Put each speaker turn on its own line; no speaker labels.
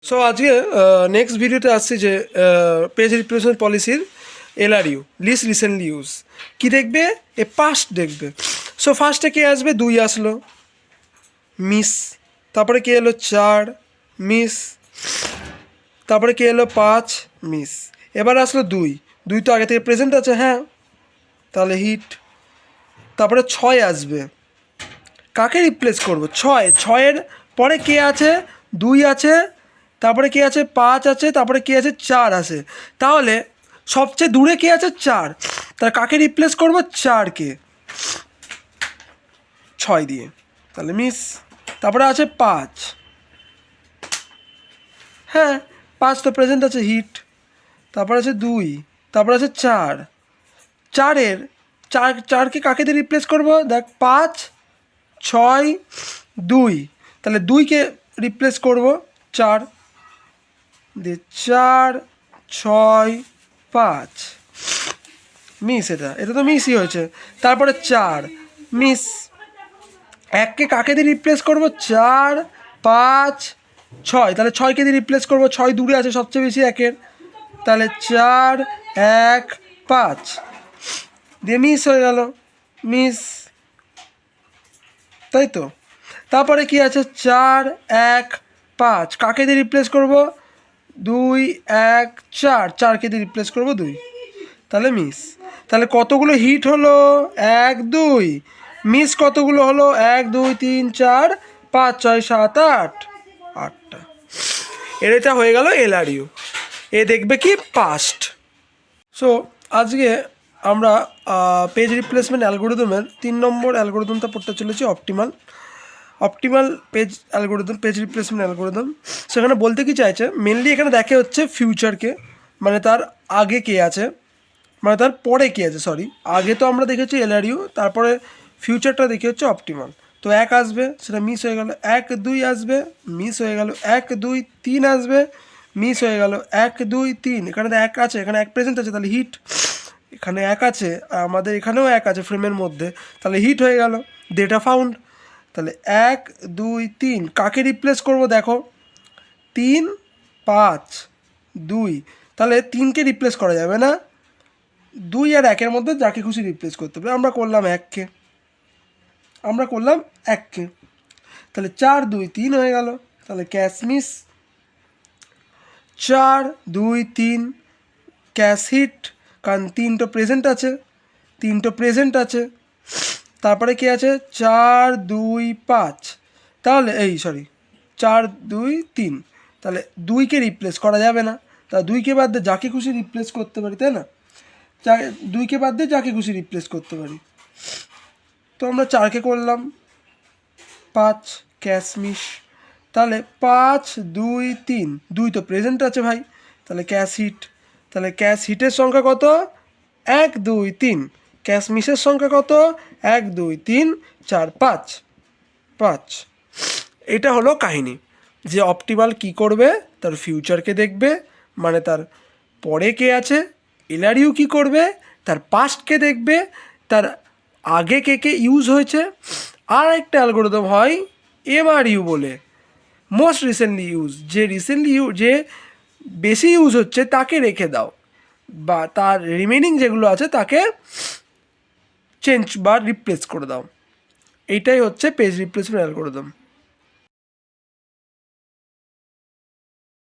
So আজকে next ভিডিওতে আসছি যে পেজ রিপ্লেসমেন্ট পলিসির এলআরইউ লিস্ট রিসেন্টলি ইউজ কী দেখবে, এ পাস্ট দেখবে। সো ফার্স্টে কে আসবে, 2 আসলো, মিস। তারপরে কে এলো 4, মিস। তারপরে কে এলো 5, মিস। এবার আসলো 2 তো আগে থেকে প্রেজেন্ট আছে, হ্যাঁ, তাহলে হিট। তারপরে 6 আসবে, কাকে রিপ্লেস করব? 6 পরে কে আছে, 2 আছে, তারপরে কে আছে 5 আছে, তারপরে কে আছে 4 আছে। তাহলে সবচেয়ে দূরে কে আছে 4, তাহলে কাকে রিপ্লেস করব? 4কে 6 দিয়ে, তাহলে মিস। তারপরে আছে 5, হ্যাঁ 5 তো প্রেজেন্ট আছে, হিট। তারপর আছে 2, তারপর আছে 4কে কাকে দিয়ে রিপ্লেস করব? দেখ 5, 6, 2, তাহলে 2কে রিপ্লেস করব 4 দিয়ে, 4, 6, 5, মিস। এটা তো মিসই হয়েছে। তারপরে 4, মিস। 1কে কাকে দিয়ে রিপ্লেস করব? 4, 5, 6, তাহলে 6কে দিয়ে রিপ্লেস করব, 6 দূরে আছে সবচেয়ে বেশি 1-এর, তাহলে 4, 1, 5 দিয়ে মিস হয়ে গেল, মিস, তাই তো। তারপরে কি আছে 4, 1, 5, কাকে দিয়ে রিপ্লেস করব? 2, 1, 4কে দিয়ে রিপ্লেস করব 2, তাহলে মিস। তাহলে কতগুলো হিট হলো? 1, 2। মিস কতগুলো হলো? 1, 2, 3, 4, 5, 6, 7, 8, 8টা। এটা হয়ে গেল এলআরইউ। এ দেখবে কি পাস্ট। সো আজকে আমরা পেজ রিপ্লেসমেন্ট অ্যালগোরিদমের 3 নম্বর অ্যালগোরিদমটা পড়তে চলেছি, optimal page algorithm, page replacement algorithm. সেখানে বলতে কি চাইছে, মেনলি এখানে দেখে হচ্ছে ফিউচারকে, মানে তার আগে কে আছে, মানে তার পরে কে আছে, সরি। আগে তো আমরা দেখেছি এলআরইউ, তারপরে ফিউচারটা দেখে হচ্ছে অপটিমাল। তো 1 আসবে, সেটা মিস হয়ে গেল। 1, 2 আসবে, মিস হয়ে গেল। 1, 2, 3 আসবে, মিস হয়ে গেল। 1, 2, 3, এখানে তো 1 আছে, এখানে 1 প্রেজেন্ট আছে, তাহলে হিট। এখানে 1 আছে, আমাদের এখানেও 1 আছে ফ্রেমের মধ্যে, তাহলে হিট হয়ে গেল, ডেটা ফাউন্ড। তাহলে 1, 2, 3 কাকে রিপ্লেস করব? দেখো 3, 5, 2, তাহলে 3কে রিপ্লেস করা যাবে না, 2 আর 1-এর মধ্যে যাকে খুশি রিপ্লেস করতে হবে। আমরা করলাম 1কে, তাহলে 4, 2, 3 হয়ে গেল, তাহলে ক্যাশ মিস। 4, 2, 3 ক্যাশ হিট, কারণ 3 তো প্রেজেন্ট আছে। তারপরে কি আছে 4, 2, 5, তাহলে 4, 2, 3, তাহলে 2কে রিপ্লেস করা যাবে না, তা 2কে বাদ দিয়ে যাকে খুশি রিপ্লেস করতে পারি, তাই না? 2কে বাদ দিয়ে যাকে খুশি রিপ্লেস করতে পারি। তো আমরা 4কে করলাম, 5 ক্যাশ মিস। তাহলে 5, 2, 3, 2 তো প্রেজেন্ট আছে ভাই, তাহলে ক্যাশ হিট। তাহলে ক্যাশ হিটের সংখ্যা কত? 1, 2, 3। ক্যাশ মিসের সংখ্যা কত? 1, 2, 3, 4, 5। এটা হলো কাহিনী, যে অপটিমাল কি করবে, তার ফিউচারকে দেখবে, মানে তার পরে কে আছে। এলআরইউ কি করবে, তার পাস্টকে দেখবে, তার আগে কে ইউজ হয়েছে। আর একটা অ্যালগোরিদম হয় এমআরইউ বলে, মোস্ট রিসেন্টলি ইউজ, যে বেশি ইউজ হচ্ছে তাকে রেখে দাও, বা তার রিমেনিং যেগুলো আছে তাকে চেঞ্জ বা রিপ্লেস করে দাও। এইটাই হচ্ছে পেজ রিপ্লেসমেন্ট অ্যালগোরিদম।